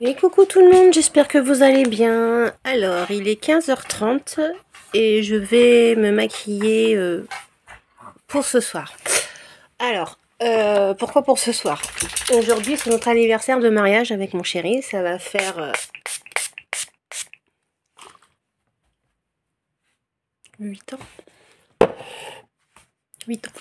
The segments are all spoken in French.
Et coucou tout le monde, j'espère que vous allez bien. Alors, il est 15h30 et je vais me maquiller pour ce soir. Alors, pourquoi pour ce soir? Aujourd'hui, c'est notre anniversaire de mariage avec mon chéri. Ça va faire 8 ans. 8 ans.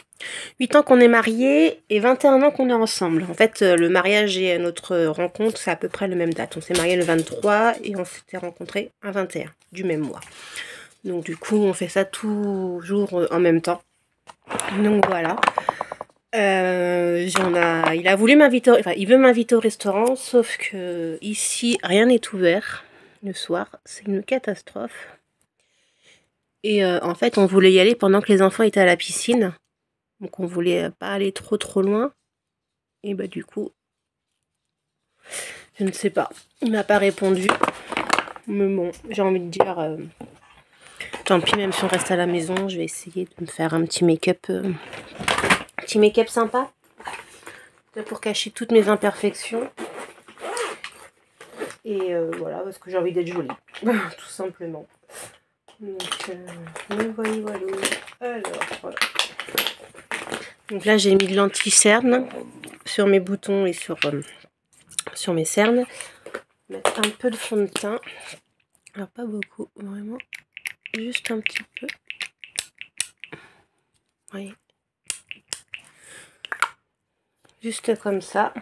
8 ans qu'on est mariés et 21 ans qu'on est ensemble. En fait, le mariage et notre rencontre, c'est à peu près le même date. On s'est mariés le 23 et on s'était rencontrés un 21 du même mois. Donc du coup, on fait ça toujours en même temps. Donc voilà. Il a voulu m'inviter, enfin, il veut m'inviter au restaurant, sauf que ici, rien n'est ouvert le soir. C'est une catastrophe. Et en fait, on voulait y aller pendant que les enfants étaient à la piscine. Donc on voulait pas aller trop loin. Et bah du coup, je ne sais pas. Il m'a pas répondu. Mais bon, j'ai envie de dire, tant pis, même si on reste à la maison, je vais essayer de me faire un petit make-up sympa. Pour cacher toutes mes imperfections. Et voilà, parce que j'ai envie d'être jolie. Tout simplement. Donc, voilà. Alors, voilà. Donc là, j'ai mis de l'anti-cerne sur mes boutons et sur mes cernes. Mettre un peu de fond de teint. Alors, pas beaucoup, vraiment. Juste un petit peu. Vous voyez. Juste comme ça.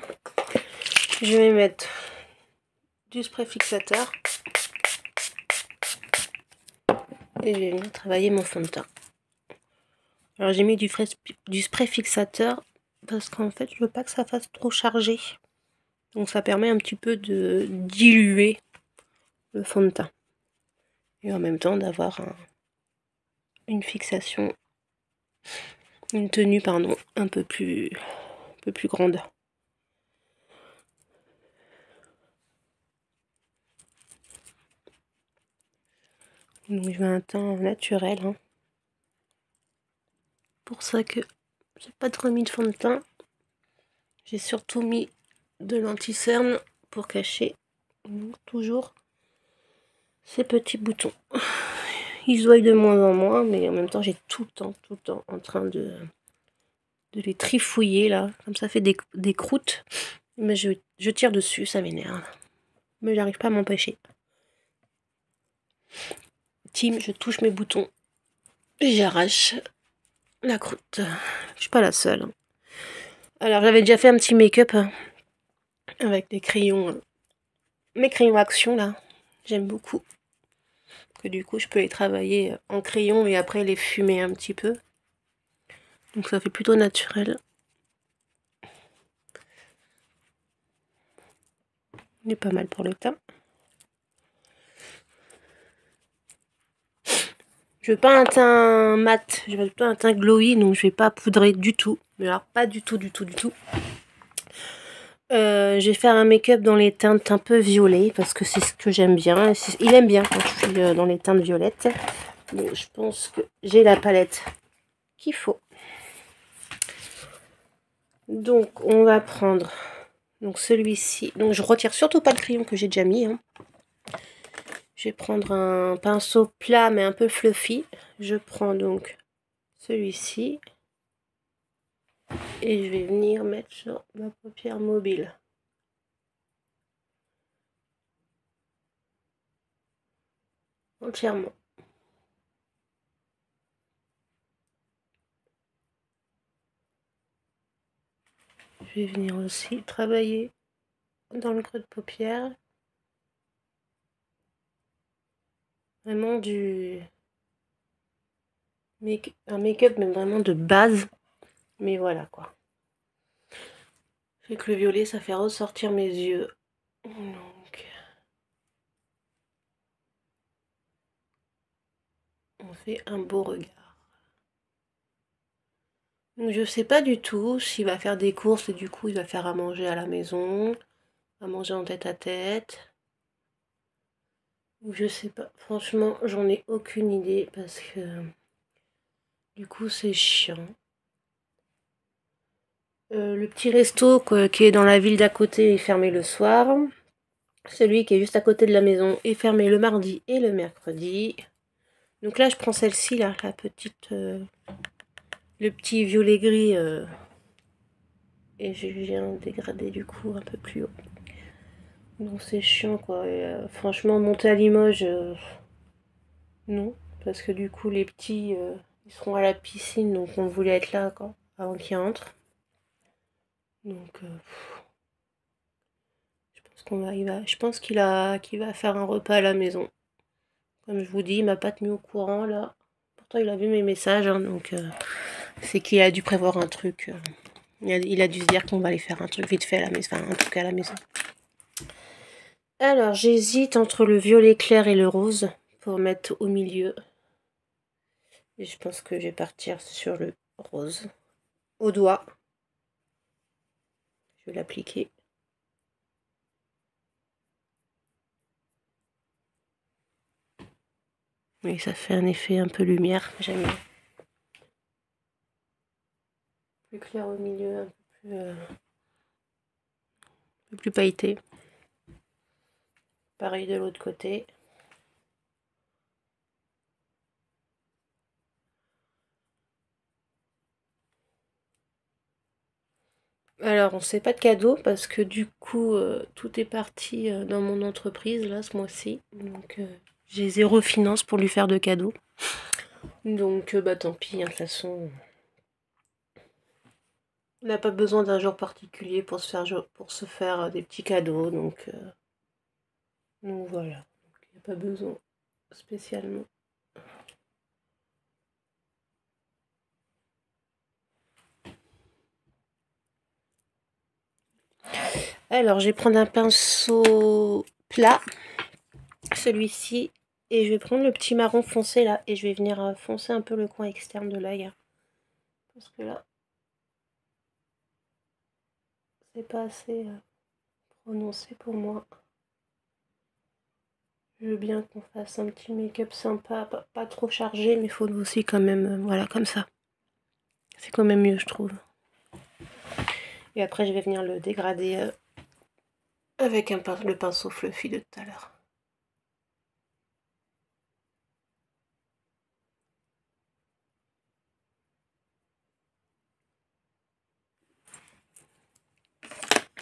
Je vais mettre du spray fixateur. Et je vais venir travailler mon fond de teint. Alors j'ai mis du spray fixateur parce qu'en fait je veux pas que ça fasse trop chargé. Donc ça permet un petit peu de diluer le fond de teint. Et en même temps d'avoir une fixation, une tenue pardon, un peu plus grande. Donc je veux un teint naturel. Hein. Pour ça que j'ai pas trop mis de fond de teint. J'ai surtout mis de l'anti-cerne pour cacher toujours ces petits boutons. Ils se voient de moins en moins, mais en même temps j'ai tout le temps en train de les trifouiller là. Comme ça fait des croûtes. Mais je tire dessus, ça m'énerve. Mais j'arrive pas à m'empêcher. Tim, je touche mes boutons. J'arrache la croûte. Je suis pas la seule. Alors j'avais déjà fait un petit make-up avec des crayons. Mes crayons action là. J'aime beaucoup. Que du coup je peux les travailler en crayon et après les fumer un petit peu. Donc ça fait plutôt naturel. Il est pas mal pour le teint. Je veux pas un teint mat, je veux plutôt un teint glowy, donc je vais pas poudrer du tout. Mais alors pas du tout. Je vais faire un make-up dans les teintes un peu violet, parce que c'est ce que j'aime bien. Il aime bien quand je suis dans les teintes violettes. Donc je pense que j'ai la palette qu'il faut. Donc on va prendre celui-ci. Donc je retire surtout pas le crayon que j'ai déjà mis. Hein. Je vais prendre un pinceau plat mais un peu fluffy. Je prends donc celui-ci. Et je vais venir mettre sur ma paupière mobile. Entièrement. Je vais venir aussi travailler dans le creux de paupière. Vraiment un make-up mais vraiment de base. Mais voilà quoi. Avec le violet, ça fait ressortir mes yeux. Donc, on fait un beau regard. Donc, je sais pas du tout s'il va faire des courses et du coup il va faire à manger à la maison, à manger en tête à tête. Je sais pas. Franchement, j'en ai aucune idée parce que du coup c'est chiant. Le petit resto qui est dans la ville d'à côté est fermé le soir. Celui qui est juste à côté de la maison est fermé le mardi et le mercredi. Donc là, je prends celle-ci, là, la petite... le petit violet gris. Et je viens dégrader du coup un peu plus haut. Donc c'est chiant quoi. Et, franchement, monter à Limoges, non. Parce que du coup, les petits, ils seront à la piscine. Donc on voulait être là quoi, avant qu'ils rentrent. Donc je pense je pense qu'il va faire un repas à la maison. Comme je vous dis, il m'a pas tenu au courant là. Pourtant, il a vu mes messages, hein, donc c'est qu'il a dû prévoir un truc. Il a dû se dire qu'on va aller faire un truc vite fait à la maison. Enfin, un truc à la maison. Alors, j'hésite entre le violet clair et le rose pour mettre au milieu. Et je pense que je vais partir sur le rose. Au doigt. Je vais l'appliquer. Oui, ça fait un effet un peu lumière. J'aime bien. Plus clair au milieu, un peu plus pailleté. Pareil de l'autre côté. Alors, on ne fait pas de cadeau parce que du coup, tout est parti dans mon entreprise là ce mois-ci. Donc, j'ai zéro finance pour lui faire de cadeaux. Donc, bah tant pis, hein, de toute façon. On n'a pas besoin d'un jour particulier pour se faire des petits cadeaux, donc voilà. Il n'y a pas besoin spécialement. Alors, je vais prendre un pinceau plat, celui-ci, et je vais prendre le petit marron foncé là, et je vais venir foncer un peu le coin externe de l'œil. Parce que là, c'est pas assez prononcé pour moi. Je veux bien qu'on fasse un petit make-up sympa, pas trop chargé, mais il faut aussi quand même, voilà, comme ça. C'est quand même mieux, je trouve. Et après, je vais venir le dégrader avec le pinceau fluffy de tout à l'heure.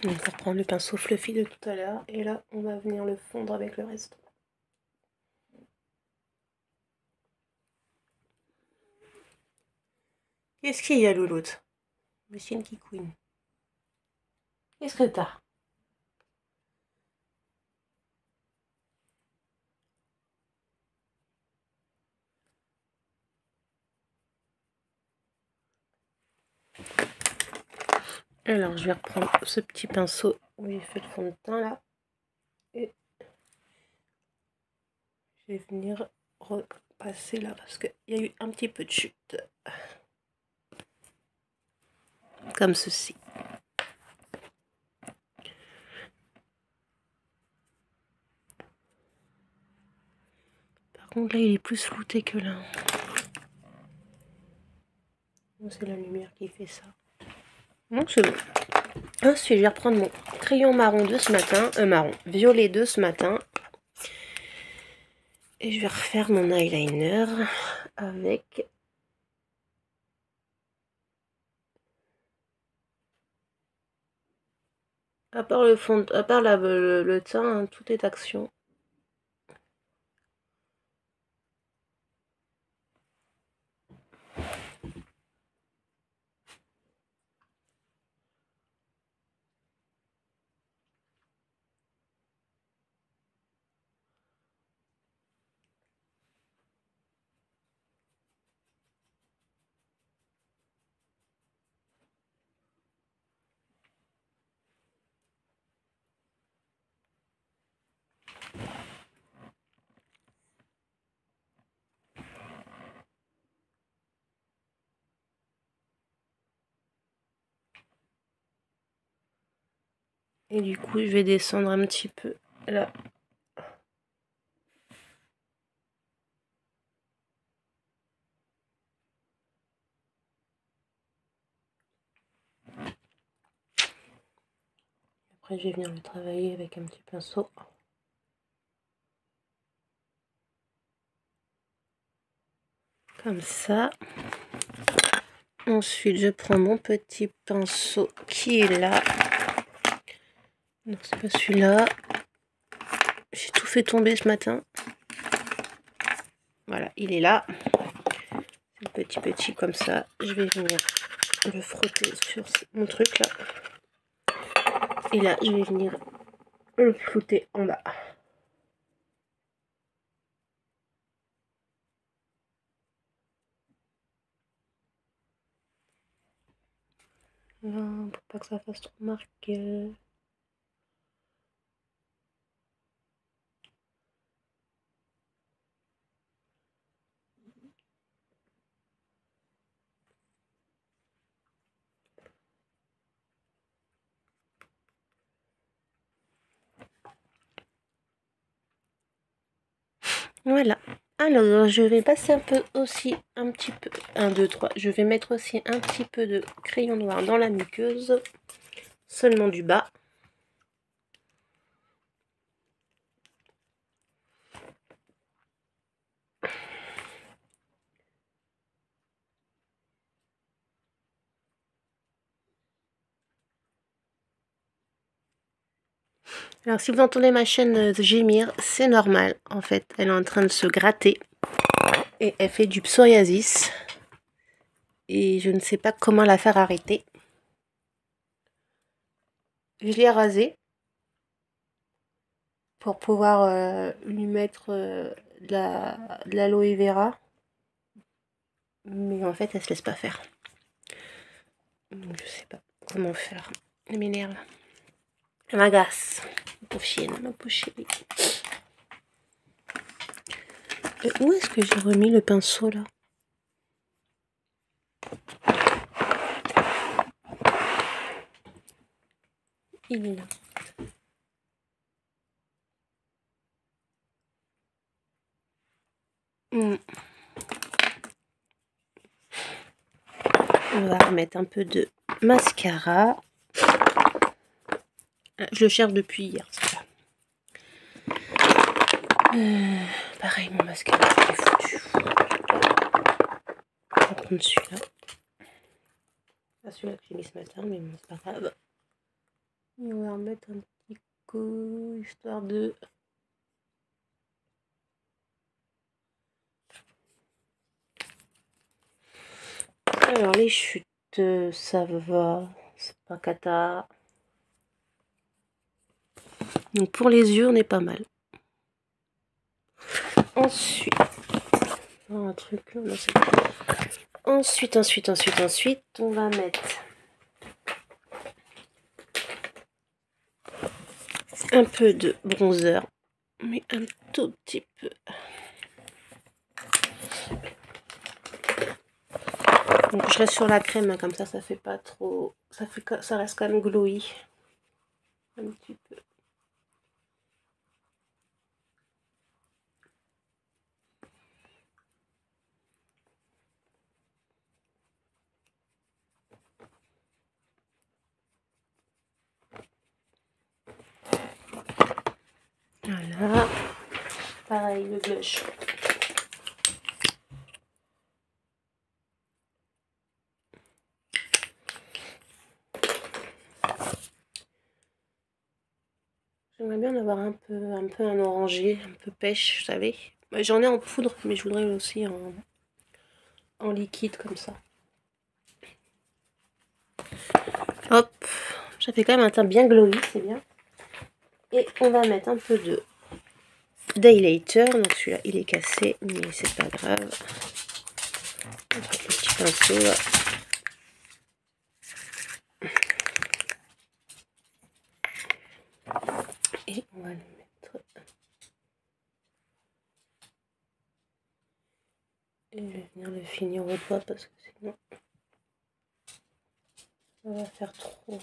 Donc on va reprendre le pinceau fluffy de tout à l'heure. Et là, on va venir le fondre avec le reste. Qu'est-ce qu'il y a, louloute? Monsieur une kikouine. Qu'est-ce que t'as? Alors, je vais reprendre ce petit pinceau où j'ai fait le fond de teint là. Et je vais venir repasser là parce qu'il y a eu un petit peu de chute. Comme ceci. Par contre, là, il est plus flouté que là. C'est la lumière qui fait ça. Donc, c'est bon. Ensuite, je vais reprendre mon crayon marron de ce matin. Violet de ce matin. Et je vais refaire mon eyeliner avec... À part le fond, à part le teint, hein, tout est action. Et du coup, je vais descendre un petit peu là. Après, je vais venir le travailler avec un petit pinceau. Comme ça. Ensuite, je prends mon petit pinceau qui est là. Non, c'est pas celui-là. J'ai tout fait tomber ce matin. Voilà, il est là. Petit comme ça. Je vais venir le frotter sur mon truc là. Et là, je vais venir le flouter en bas. Non, pour pas que ça fasse trop marque. Voilà. Alors, je vais passer un peu aussi, un petit peu, 1, 2, 3. Je vais mettre aussi un petit peu de crayon noir dans la muqueuse, seulement du bas. Alors, si vous entendez ma chaîne gémir, c'est normal. En fait, elle est en train de se gratter et elle fait du psoriasis. Et je ne sais pas comment la faire arrêter. Je l'ai rasée pour pouvoir lui mettre de l'aloe vera. Mais en fait, elle se laisse pas faire. Donc, je sais pas comment faire. Elle m'énerve. Elle m'agace. Ma pauvre chienne, ma pauvre chérie. Où est-ce que j'ai remis le pinceau là? Il est là. On va remettre un peu de mascara. Je le cherche depuis hier. Pareil, mon mascara est foutu. On va prendre celui-là. Pas celui-là que j'ai mis ce matin, mais bon, c'est pas grave. Et on va remettre un petit coup, histoire de... Alors, les chutes, ça va. C'est pas cata. Donc, pour les yeux, on est pas mal. Ensuite... un truc là, ensuite, on va mettre un peu de bronzer, mais un tout petit peu. Donc je reste sur la crème, hein, comme ça fait pas trop, ça reste quand même glowy. Un petit peu. Voilà. Pareil, le blush. J'aimerais bien en avoir un peu un orangé, un peu pêche, vous savez. J'en ai en poudre, mais je voudrais aussi en liquide comme ça. Hop, ça fait quand même un teint bien glowy, c'est bien. Et on va mettre un peu de Daylighter. Donc celui-là, il est cassé, mais c'est pas grave. Avec le petit pinceau là. Et on va le mettre. Et je vais venir le finir au doigt parce que sinon ça va faire trop.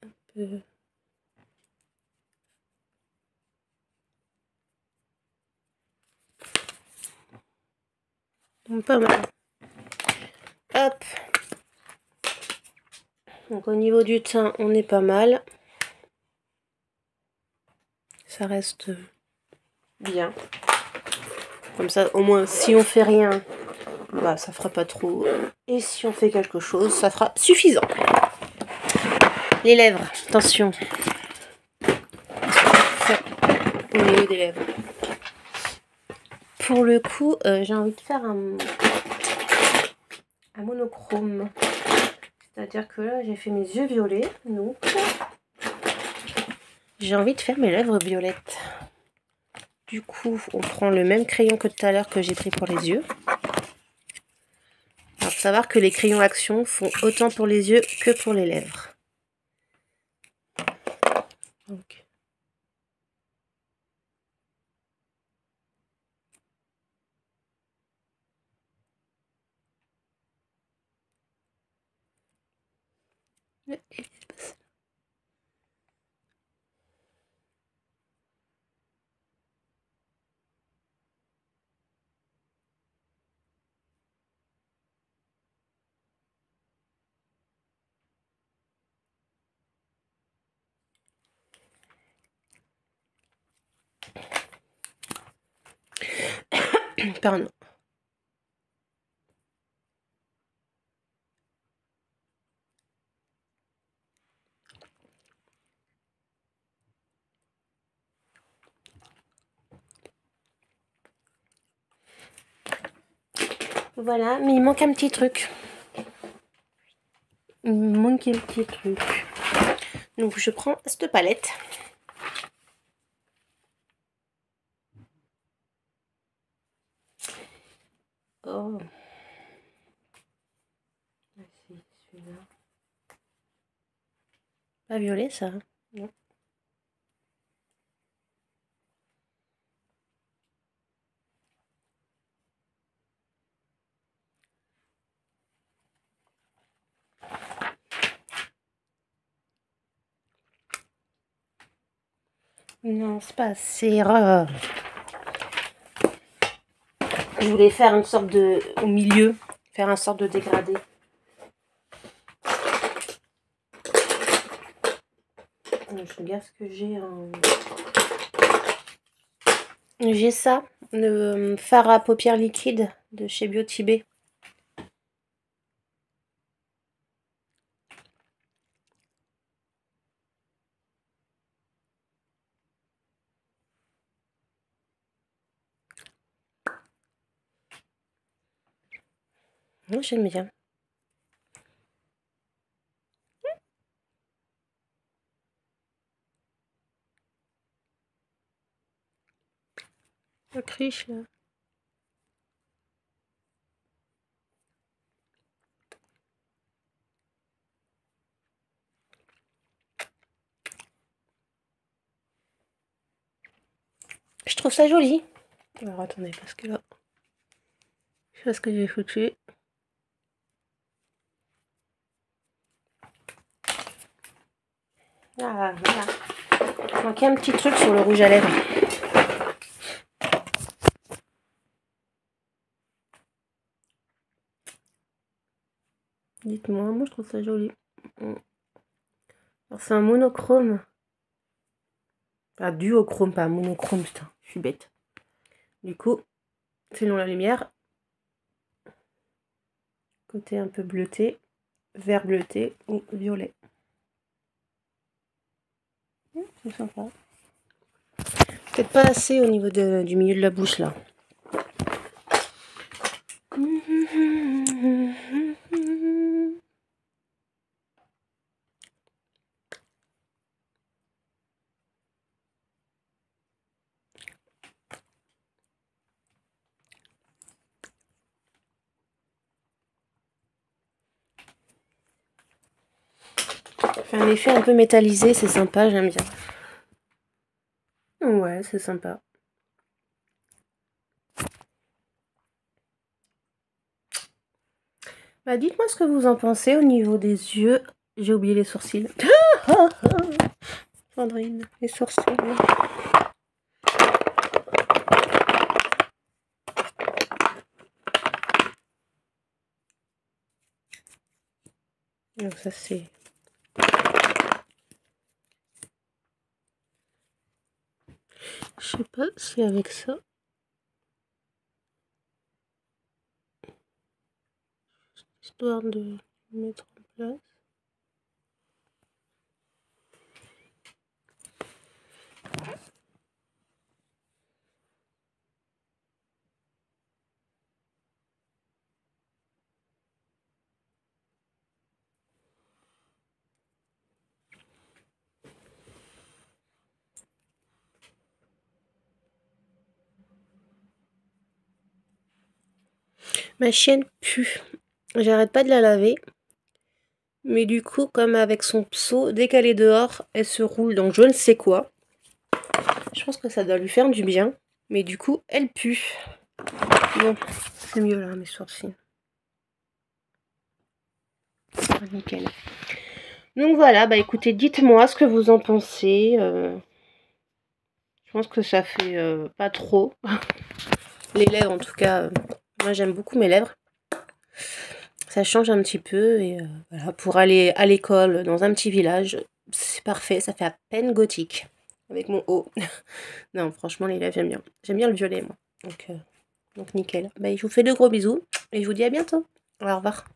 Un peu. Donc, pas mal. Hop. Donc au niveau du teint, on est pas mal. ça reste bien. Comme ça, au moins, si on fait rien, bah, ça fera pas trop. Et si on fait quelque chose, ça fera suffisant. Les lèvres, attention. Au niveau des lèvres. Pour le coup, j'ai envie de faire un monochrome. C'est-à-dire que là, j'ai fait mes yeux violets. Donc, j'ai envie de faire mes lèvres violettes. Du coup, on prend le même crayon que tout à l'heure que j'ai pris pour les yeux. Alors, faut savoir que les crayons Action font autant pour les yeux que pour les lèvres. Donc. Pardon. Voilà, mais il manque un petit truc. Il me manque un petit truc. Donc je prends cette palette. Oh. C'est celui-là. Pas violet ça, hein? Non. Non, c'est pas assez rare. Je voulais faire une sorte de... au milieu, faire une sorte de dégradé. Je regarde ce que j'ai en... J'ai ça, le fard à paupières liquide de chez Biotibé. Moi j'aime bien. Le criche là. Je trouve ça joli. Alors attendez, parce que là, je sais pas ce que j'ai foutu. Ah voilà. Il manquait un petit truc sur le rouge à lèvres. Dites-moi, moi je trouve ça joli. Alors c'est un monochrome. Pas duochrome, pas monochrome, putain, je suis bête. Du coup, selon la lumière, côté un peu bleuté, vert bleuté ou violet. C'est sympa. Peut-être pas assez au niveau du milieu de la bouche là. Fait un effet un peu métallisé, c'est sympa, j'aime bien. Ouais, c'est sympa. Bah dites-moi ce que vous en pensez au niveau des yeux. J'ai oublié les sourcils. Sandrine, les sourcils. Donc ça c'est... sais pas si avec ça. Histoire de mettre en place. Ma chienne pue. J'arrête pas de la laver. Mais du coup, comme avec son pseau, dès qu'elle est dehors, elle se roule dans je ne sais quoi. Je pense que ça doit lui faire du bien. Mais du coup, elle pue. Bon, c'est mieux là, mes sourcils. Ah, nickel. Donc voilà, bah écoutez, dites-moi ce que vous en pensez. Je pense que ça fait pas trop. Les lèvres, en tout cas, moi j'aime beaucoup mes lèvres. Ça change un petit peu et voilà, pour aller à l'école dans un petit village, c'est parfait, ça fait à peine gothique avec mon haut. Non, franchement, les lèvres, j'aime bien. J'aime bien le violet, moi. Donc nickel. Bah, je vous fais de gros bisous et je vous dis à bientôt. Au revoir.